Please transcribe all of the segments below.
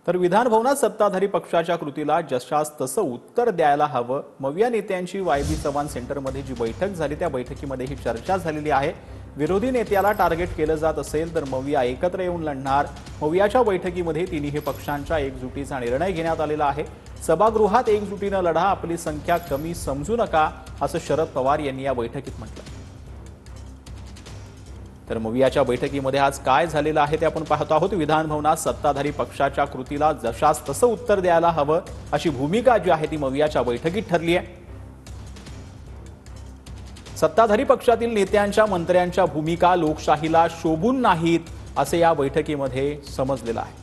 तर विधान भवनात सत्ताधारी पक्षाच्या कृतीला जशास तसं उत्तर द्यायला हवं। मविया नेत्यांची वायबी चव्हाण सेंटरमध्ये जी बैठक झाली त्या बैठकीमध्ये ही चर्चा झालेली आहे। विरोधी नेत्याला टार्गेट केलं जात असेल तर मविया एकत्र येऊन लढणार। मवियाच्या बैठकीमध्ये तिन्ही पक्षांच्या एकजुटीचा निर्णय घेण्यात आलेला आहे। सभागृहात एकजुटीनं लढा, आपली संख्या कमी समजू नका, असं शरद पवार यांनी या बैठकीत म्हटलं। तर मवियाच्या बैठकीमध्ये आज काय झालेलं आहे ते आपण पाहतो आहोत। विधान भवनात सत्ताधारी पक्षाच्या कृतीला जशास तसं उत्तर द्यायला हवं अशी भूमिका जी आहे ती मवियाच्या बैठकीत ठरली आहे। सत्ताधारी पक्षातील नेत्यांच्या मंत्र्यांच्या भूमिका लोकशाहीला शोभून नाहीत असे या बैठकीमध्ये समजलेलं आहे।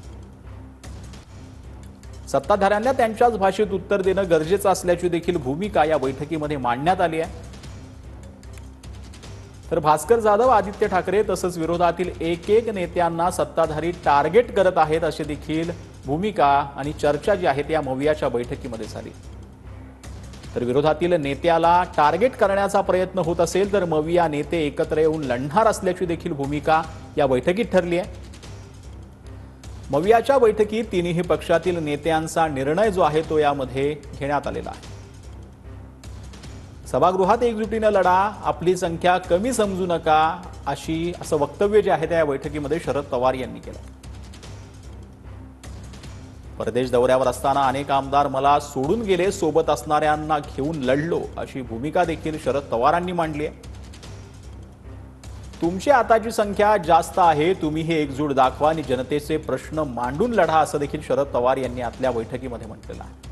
सत्ताधाऱ्यांना त्यांच्याच भाषेत उत्तर देणं गरजेचं असल्याची देखील भूमिका या बैठकीमध्ये मांडण्यात आली आहे। तर भास्कर जाधव, आदित्य ठाकरे तसंच विरोधातील एक नेत्यांना सत्ताधारी टार्गेट करत आहेत अशी देखील भूमिका आणि चर्चा जी आहे त्या मवियाच्या बैठकीमध्ये झाली। तर विरोधातील नेत्याला टार्गेट करण्याचा प्रयत्न होत असेल तर मविया नेते एकत्र येऊन लढणार असल्याची देखील भूमिका या बैठकीत ठरली आहे। मवियाच्या बैठकीत तिन्ही पक्षातील नेत्यांचा निर्णय जो आहे तो यामध्ये घेण्यात आलेला आहे। सभागृहात एकजुटीनं लढा, आपली संख्या कमी समजू नका, असं वक्तव्य जे आहे त्या बैठकीमध्ये शरद पवार यांनी केलं। परदेश दौऱ्यावर असताना अनेक आमदार मला सोडून गेले, सोबत असणाऱ्यांना घेऊन लढलो, अशी भूमिका देखील शरद पवारांनी मांडली आहे। तुमची आताची संख्या जास्त आहे, तुम्ही हे एकजूट दाखवा आणि जनतेचे प्रश्न मांडून लढा, असं देखील शरद पवार यांनी आपल्या बैठकीमध्ये म्हटलेलं आहे।